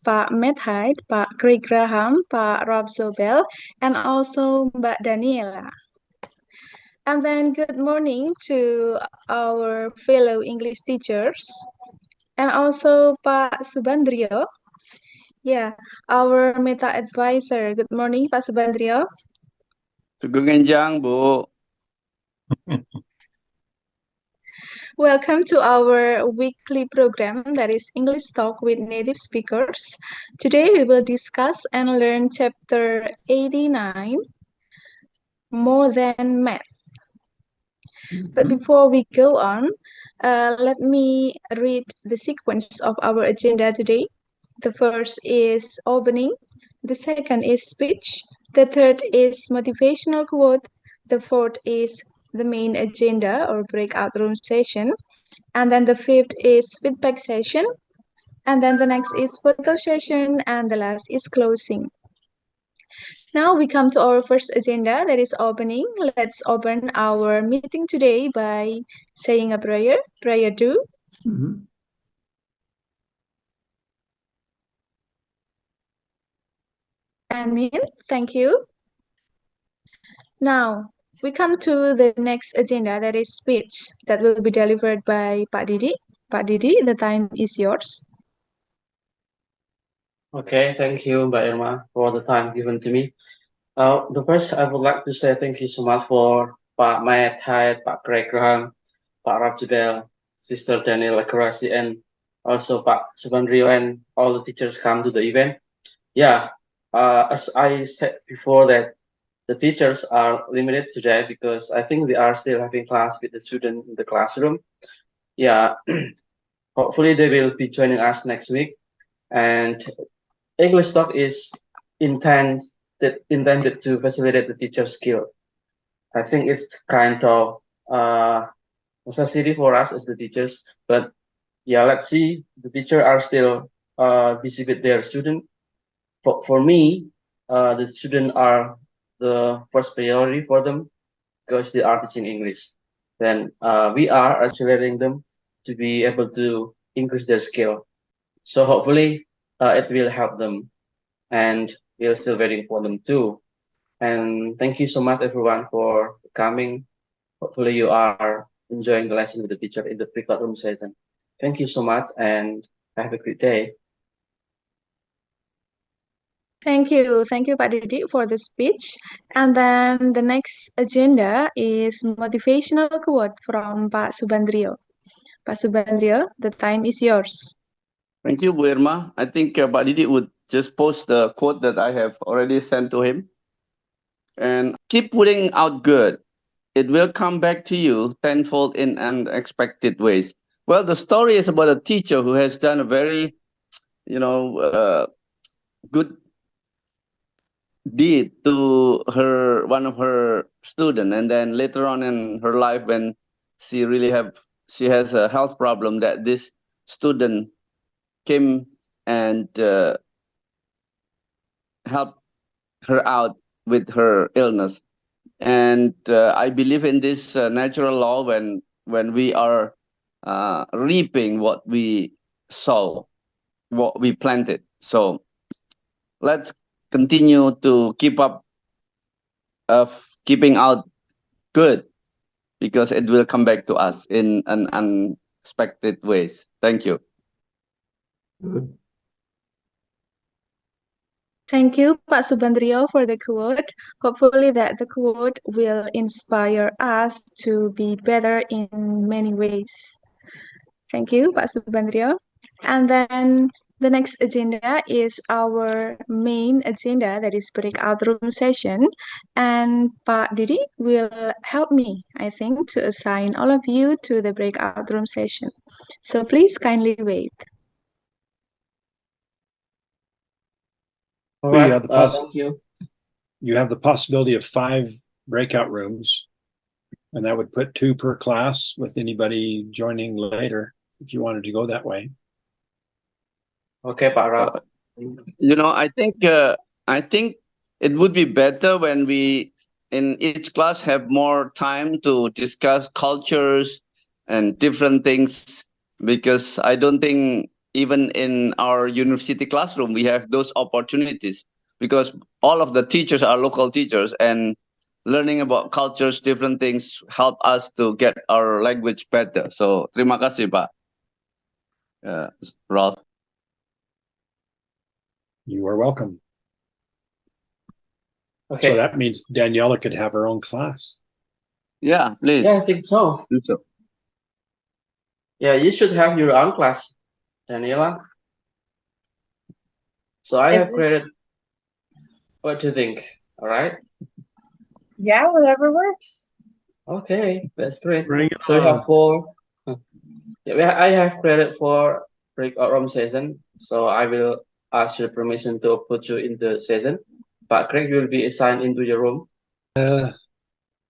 Pak Matt Hyde, Pak Craig Graham, Pak Rob Zobel, and also Mbak Daniela. And then good morning to our fellow English teachers and also Pak Subandrio. Yeah, our meta advisor. Good morning, Pak Subandrio. Sugeng Enjang, Bu. Welcome to our weekly program that is English Talk with Native Speakers. Today we will discuss and learn chapter 89, More Than Math. But before we go on, let me read the sequence of our agenda today. The first is opening, the second is speech, the third is motivational quote, the fourth is the main agenda or breakout room session, and then the fifth is feedback session, and then the next is photo session, and the last is closing. Now we come to our first agenda, that is opening. Let's open our meeting today by saying a prayer. Prayer 2. Amen. Thank you. Now we come to the next agenda, that is speech, that will be delivered by Pak Didi. Pak Didi, the time is yours. Okay, thank you, Mbak Irma, for the time given to me. The first, I would like to say thank you so much for Pak Matt Hyde, Pak Craig Graham, Pak Rabjabel, Sister Daniela Karasi, and also Pak Subandrio and all the teachers come to the event. Yeah, as I said before that the teachers are limited today because I think we are still having class with the student in the classroom. Yeah, hopefully they will be joining us next week. And English Talk is intended to facilitate the teacher skill. I think it's kind of necessity for us as the teachers, but yeah, let's see. The teachers are still busy with their student. For me, the students are the first priority for them because they are teaching English. Then we are accelerating them to be able to increase their skill. So hopefully it will help them, and we are still waiting for them too. And thank you so much everyone for coming. Hopefully you are enjoying the lesson with the teacher in the breakout room session. Thank you so much and have a great day. Thank you, Pak Didi, for the speech. And then the next agenda is motivational quote from Pak Subandrio. Pak Subandrio, the time is yours. Thank you, Bu Irma. I think Pak Didi would just post the quote that I have already sent to him. And keep putting out good. It will come back to you tenfold in unexpected ways. Well, the story is about a teacher who has done a very, good deed to one of her student, and then later on in her life, when she has a health problem, that this student came and helped her out with her illness. And I believe in this natural law, when we are reaping what we sow, what we planted. So let's continue to keep up of keeping out good, because it will come back to us in an unexpected ways. Thank you. Thank you, Pak Subandrio, for the quote. Hopefully that the quote will inspire us to be better in many ways. Thank you, Pak Subandrio. And then the next agenda is our main agenda, that is breakout room session. And Pak Didi will help me, I think, to assign all of you to the breakout room session. So please kindly wait. All So right, you have thank you. You have the possibility of 5 breakout rooms, and that would put 2 per class with anybody joining later if you wanted to go that way. Okay, Pak Rab. I think it would be better when we in each class have more time to discuss cultures and different things, because I don't think even in our university classroom, we have those opportunities because all of the teachers are local teachers, and learning about cultures, different things help us to get our language better. So terima kasih, Pak. Ralph. You are welcome. Okay. So that means Daniela could have her own class. Yeah, please. Yeah, I think so. Do so. Yeah, you should have your own class, Daniela. So I have created. What do you think? All right. Yeah, whatever works. Okay, that's great. Bring it So we on. have four. Yeah, I have created for breakout room session. So I will ask your permission to put you in the session. But Craig will be assigned into your room.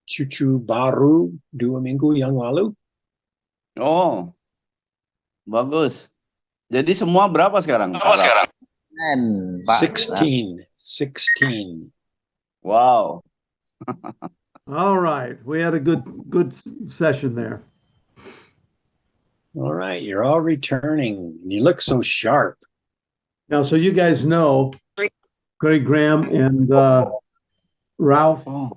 Cucu baru 2 minggu yang lalu. Oh, bagus. Jadi semua berapa sekarang? Pak? 16. 16. Wow. All right. We had a good session there. All right, you're all returning. And you look so sharp. Now, so you guys know, Greg Graham and Ralph, Oh.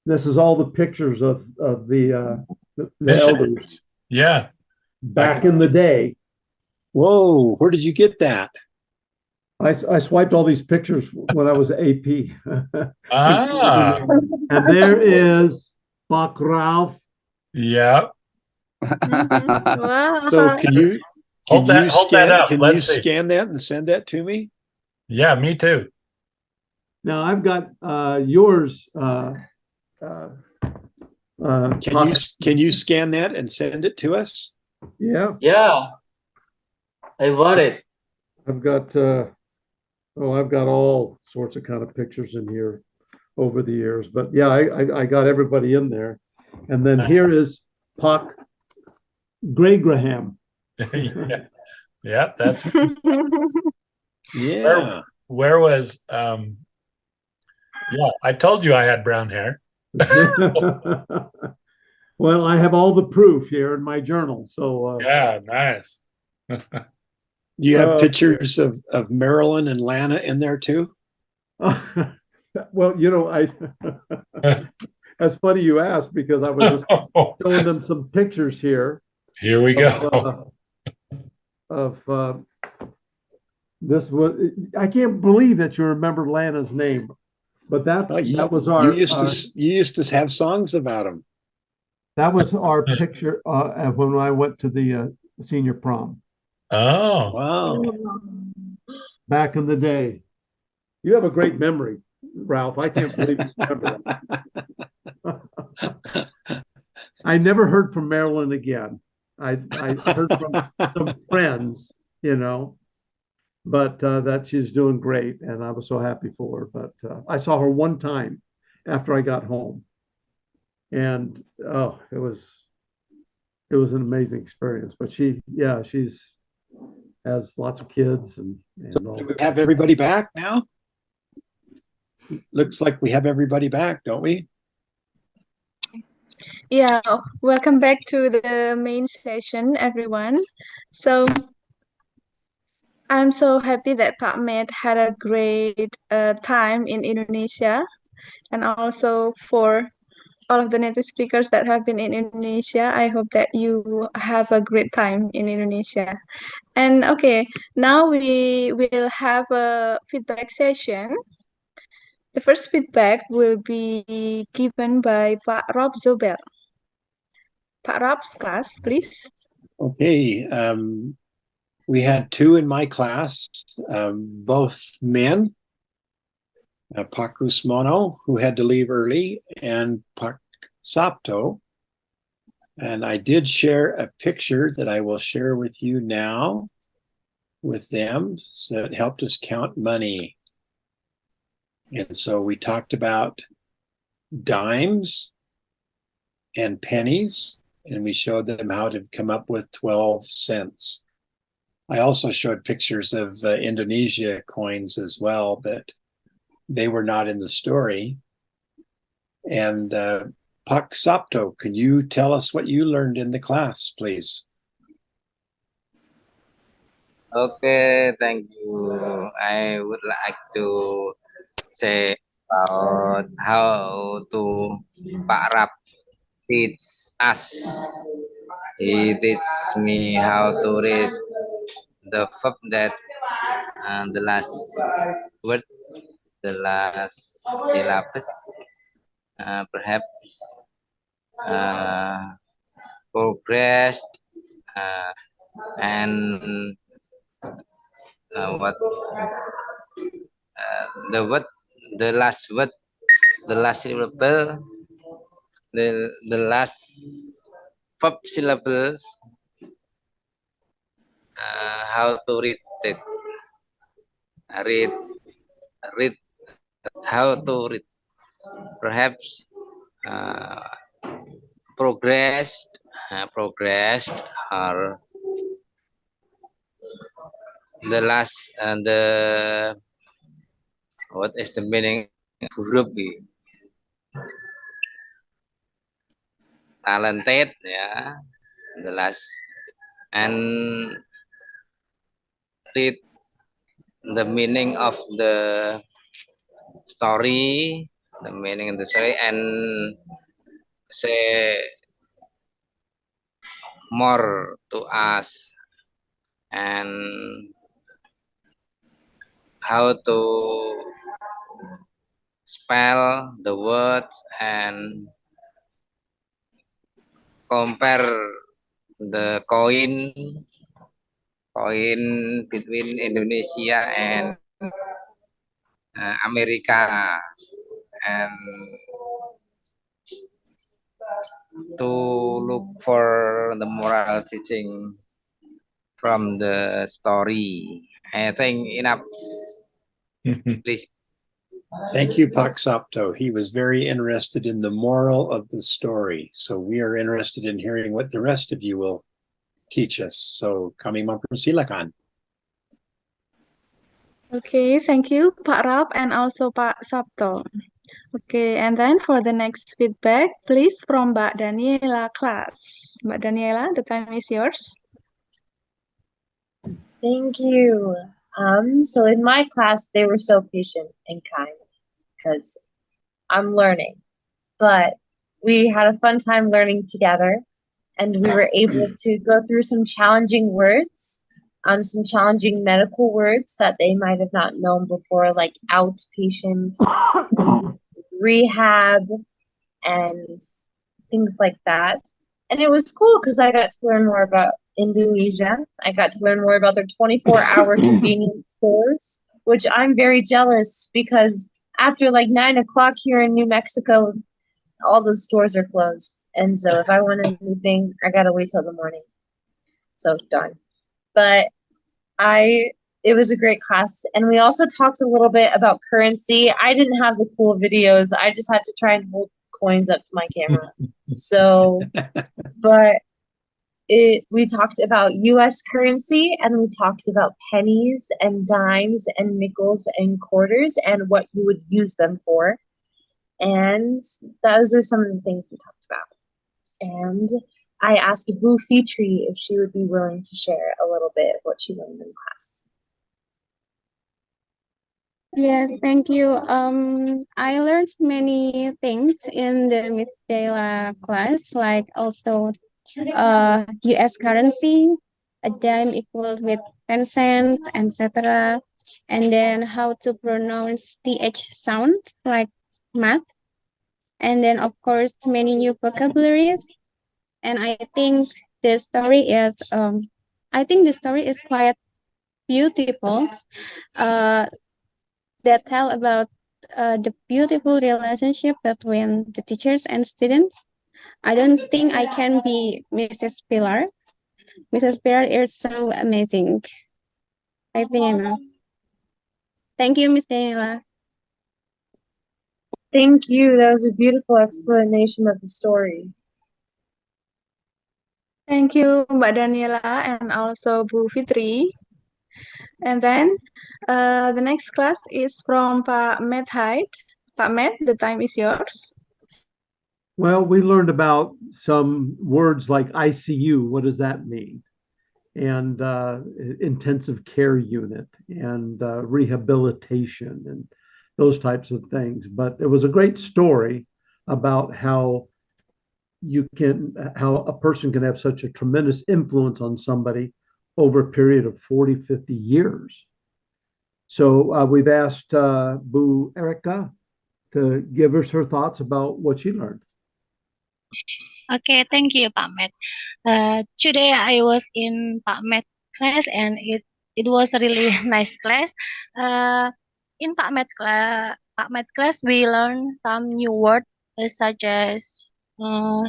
this is all the pictures of the elders Yeah. back in the day. Whoa, where did you get that? I swiped all these pictures when I was AP. Ah, And there is Buck Ralph. yeah. Wow. So can you Hold that up. Can Let's you see. scan that and send that to me? Yeah, me too. Now I've got yours. Can you scan that and send it to us? Yeah, Yeah, I want it. I've got I've got all sorts of kind of pictures in here over the years. But yeah, I got everybody in there. And then here is Puck Greg Graham. Yeah. Yeah, that's Yeah. where was yeah, I told you I had brown hair. Well, I have all the proof here in my journal. So Yeah, nice. You have Oh. pictures of Marilyn and Lana in there too? well, you know, that's funny you asked because I was just showing them some pictures here Here we go. of this was. I can't believe that you remember Lana's name, but that Oh, that was our you used to have songs about them. that was our picture when I went to the senior prom Oh, Wow. back in the day. You have a great memory, Ralph. I can't believe you remember that. I never heard from Marilyn again. I heard from some friends, you know, but that she's doing great, and I was so happy for her. But I saw her one time after I got home, and oh, it was an amazing experience. But she's has lots of kids and all. Do we have everybody back now? Looks like we have everybody back, don't we? Yeah, welcome back to the main session, everyone. So I'm so happy that Pak Med had a great time in Indonesia, and also for all of the native speakers that have been in Indonesia. I hope that you have a great time in Indonesia. And okay, now we will have a feedback session. The first feedback will be given by Pak Rob Zobel. Pak Rob's class, please. Okay. We had two in my class, both men, Pak Rusmono, who had to leave early, and Pak Sapto. And I did share a picture that I will share with you now with them. So it helped us count money. And so we talked about dimes and pennies, and we showed them how to come up with 12 cents. I also showed pictures of Indonesia coins as well, but they were not in the story. And Pak Sapto, can you tell us what you learned in the class, please? Okay, thank you. I would like to say about how to Pak Rap teach us. He teach me how to read the verb that the last word, the last syllabus. Perhaps uh, progressed uh, and what the word, the last syllable, the last verb syllables. How to read it? Read, read. How to read? Perhaps uh, progressed, progressed, or the last and the what is the meaning of huruf? Talented, yeah, the last, and read the meaning of the story, the meaning of the story, and say more to us, and how to spell the words and compare the coin between Indonesia and America, and to look for the moral teaching from the story. I think enough. Please. Thank you, Pak Sapto. He was very interested in the moral of the story. So we are interested in hearing what the rest of you will teach us. So kami mempersilakan. Okay, thank you, Pak Rap and also Pak Sabto. Okay, and then for the next feedback, please from Mbak Daniela class. Mbak Daniela, the time is yours. Thank you. So in my class, they were so patient and kind because I'm learning. But we had a fun time learning together, and we were able to go through some challenging words, some challenging medical words that they might have not known before, like outpatient, rehab, and things like that. And it was cool because I got to learn more about Indonesia. I got to learn more about their 24-hour convenience stores, which I'm very jealous because after like 9 o'clock here in New Mexico, all the stores are closed. And so if I want anything, I gotta wait till the morning. So darn. But it was a great class. And we also talked a little bit about currency. I didn't have the cool videos. I just had to try and hold coins up to my camera. So, but we talked about US currency, and we talked about pennies and dimes and nickels and quarters and what you would use them for. And those are some of the things we talked about. And I asked Boo Fitri if she would be willing to share a little bit of what she learned in class. Yes, thank you. I learned many things in the Miss Dela class, like also US currency, a dime equal with 10 cents, etc. And then how to pronounce TH sound, like math. And then, of course, many new vocabularies. And I think the story is quite beautiful. That tell about the beautiful relationship between the teachers and students. I don't think I can be Mrs. Pilar. Mrs. Pilar is so amazing. I think enough. Thank you, Miss Daniela. Thank you. That was a beautiful explanation of the story. Thank you, Mbak Daniela and also Bu Fitri. And then the next class is from Pak Med Hyde. Pak Med, the time is yours. Well, we learned about some words like ICU. What does that mean? and intensive care unit and rehabilitation and those types of things. But it was a great story about how how a person can have such a tremendous influence on somebody over a period of 40, 50 years. So we've asked Bu Erica to give us her thoughts about what she learned. Okay, thank you, Pak Matt. Today I was in Pak Matt class and it was a really nice class. In Pak Matt class we learned some new words such as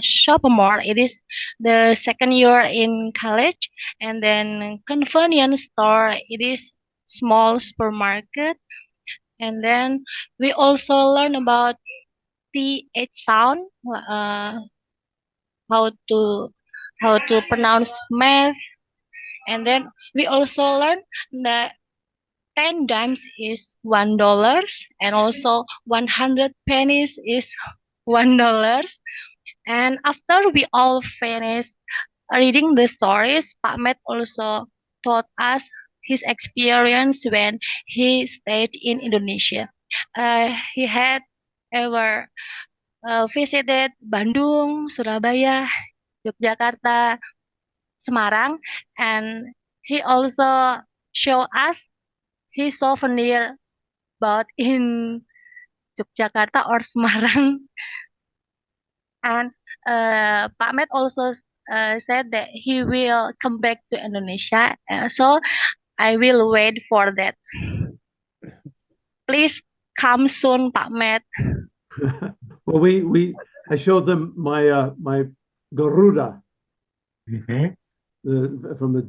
sophomore. It is the second year in college, and then convenience store. It is small supermarket, and then we also learn about th sound. How to how to pronounce math, and then we also learn that 10 dimes is $1, and also 100 pennies is $1. And after we all finish reading the stories, Pak Matt also taught us his experience when he stayed in Indonesia. He had ever visited Bandung, Surabaya, Yogyakarta, Semarang, and he also show us his souvenir bought in Yogyakarta or Semarang. And Pak Matt also said that he will come back to Indonesia. So I will wait for that. Please come soon, Pak Matt. Well, I showed them my my Garuda from the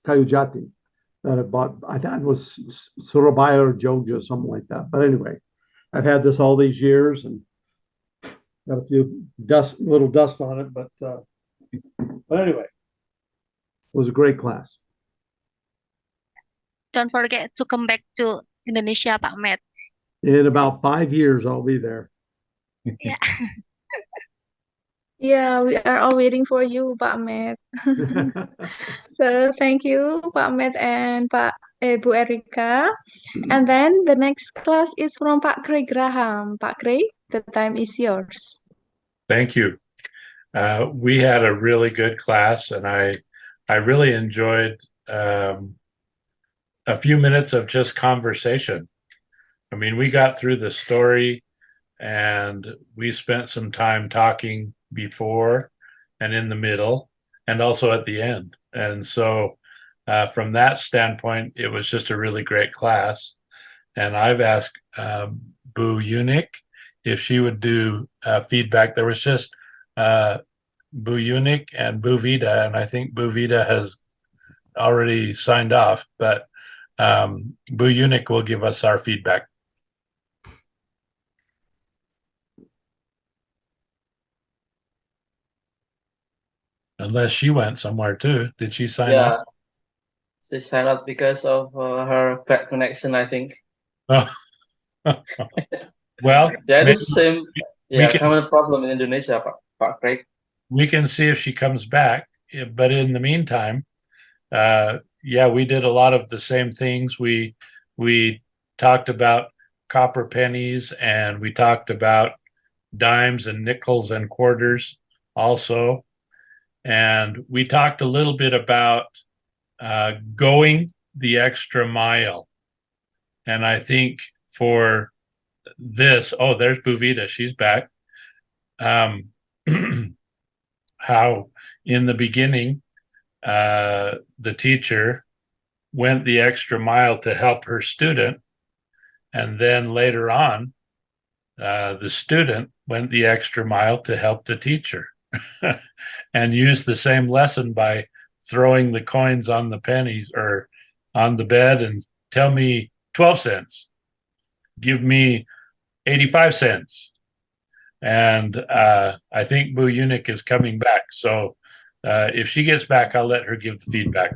Kayu Jati that I bought. I thought it was Surabaya or Jogja, something like that. But anyway, I've had this all these years and got a few little dust on it. But anyway, it was a great class. Don't forget to come back to Indonesia, Pak Matt. In about 5 years, I'll be there. Yeah. Yeah, we are all waiting for you, Pak Matt. So thank you, Pak Matt and Bu Erica. And then the next class is from Pak Craig Graham. Pak Craig, the time is yours. Thank you. We had a really good class, and I really enjoyed a few minutes of just conversation. I mean, we got through the story, and we spent some time talking before and in the middle and also at the end. And so from that standpoint, it was just a really great class. And I've asked Bu Unique if she would do feedback. There was just Bu Unique and Bu Vida, and I think Bu Vida has already signed off, but Bu Unique will give us our feedback. Unless she went somewhere too. Did she sign up? She signed up because of her bad connection, I think. Oh. Well, yeah, it's the same. Yeah, can, common problem in Indonesia, Pak Craig. We can see if she comes back. But in the meantime, yeah, we did a lot of the same things. We talked about copper pennies, and we talked about dimes and nickels and quarters also. And we talked a little bit about going the extra mile. And I think for this, oh, there's Bu Vida, she's back. How in the beginning, the teacher went the extra mile to help her student. And then later on, the student went the extra mile to help the teacher. And used the same lesson by throwing the coins on the pennies or on the bed and tell me 12 cents, give me 85 cents. And I think Bu Unique is coming back. So if she gets back, I'll let her give the feedback.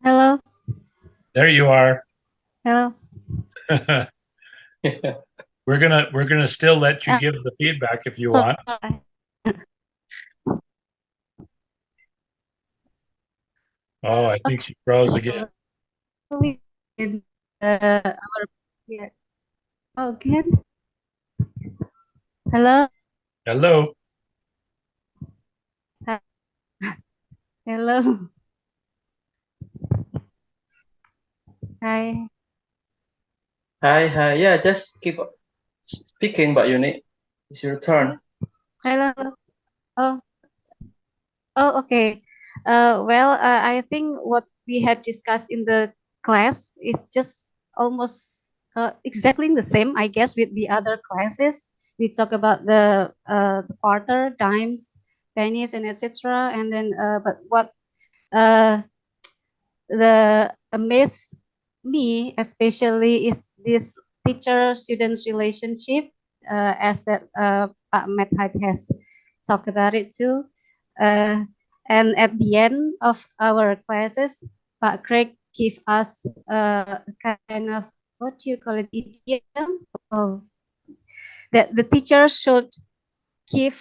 Hello. There you are. Hello. We're gonna still let you give the feedback if you want. Oh, I think she froze again. In our yeah. Oh, again. Hello. Hello. Hello. Hi. Hi. Yeah, just keep speaking, Mbak Yuni. It's your turn. Hello. Oh. Oh, okay. Well, I think what we had discussed in the class is just almost exactly the same, I guess, with the other classes. We talk about the quarter, dimes, pennies, and etc. And then, but what the amaze me especially is this teacher-students relationship, as that Pak Medhad has talked about it too. And at the end of our classes, Pak Craig give us a kind of, what do you call it, idiom of that the teacher should give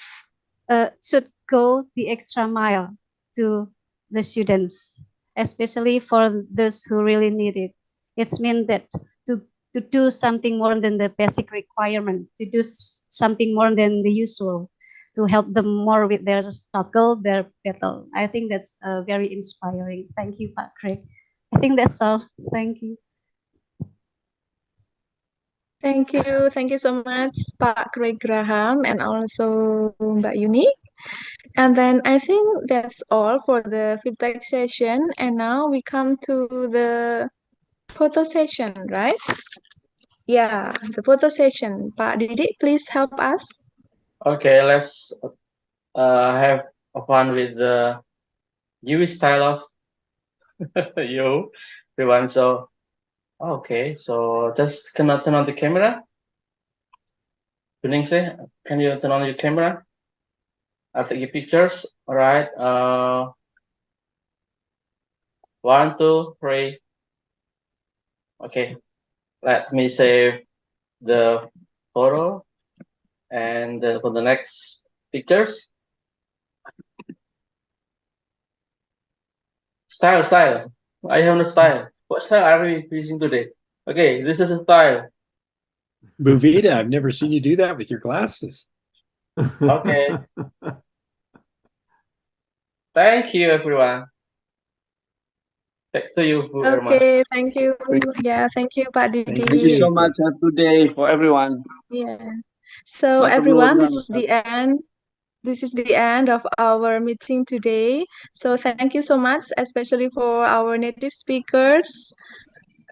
should go the extra mile to the students, especially for those who really need it. It means that to do something more than the basic requirement, to do something more than the usual, to help them more with their struggle, their battle. I think that's very inspiring. Thank you, Pak Craig. I think that's all. Thank you. Thank you so much, Pak Craig Graham, and also Mbak Yuni. And then I think that's all for the feedback session. And now we come to the photo session, right? Yeah, the photo session. Pak Didik, please help us. Okay, let's have fun with the Jewish style of you, everyone. So, okay, so just can I turn on the camera? Ningsih, can you turn on your camera? I'll take your pictures. All right. 1, 2, 3. Okay. Let me save the photo and for the next pictures. Style. I have no style. What style are we using today? Okay, this is a style. Buvita, I've never seen you do that with your glasses. Okay. Thank you, everyone. Back to you, Bu Irma. Okay, thank you. Yeah, thank you, Pak Didi. Thank you so much. Have a good day for everyone. Yeah. So Matur everyone, nuwun, this is the end. This is the end of our meeting today. So thank you so much, especially for our native speakers,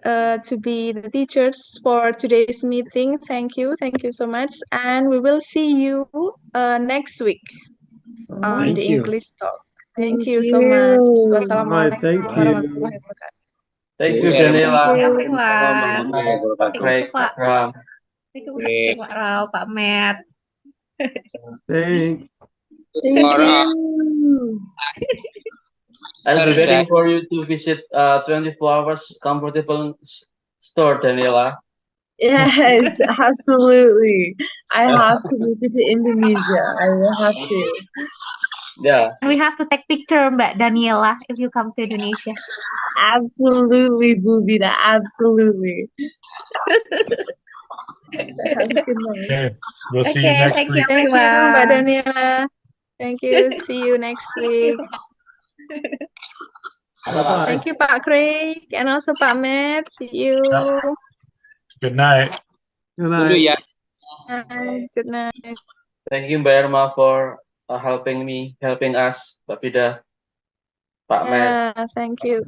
to be the teachers for today's meeting. Thank you so much, and we will see you next week on Thank the you. English Talk. Thank you so much. All right, Wassalamualaikum thank you. warahmatullahi wabarakatuh. Thank you, Yeah. Daniela. Thank you. Everyone. Pak Craig, Pak Ram. Thank you, Pak Rao, Pak Matt. Thanks. Thank you. I'll be waiting for you to visit 24 hours comfortable store, Daniela. Yes, absolutely. I have to visit Indonesia. I will have to. Yeah. We have to take picture, Mbak Daniela, if you come to Indonesia. Absolutely, Bubita. Absolutely. Have a good night. Okay, we'll see you Okay, next thank you, week. Thank you, Mbak everyone. Daniela. Thank you. See you next week. Bye-bye. Thank you, Pak Craig, and also Pak Matt. See you. Good night. Good night. Bye. Good night. Thank you, Mbak Irma, for helping us, Mbak Pida, Pak Matt. Yeah, thank you.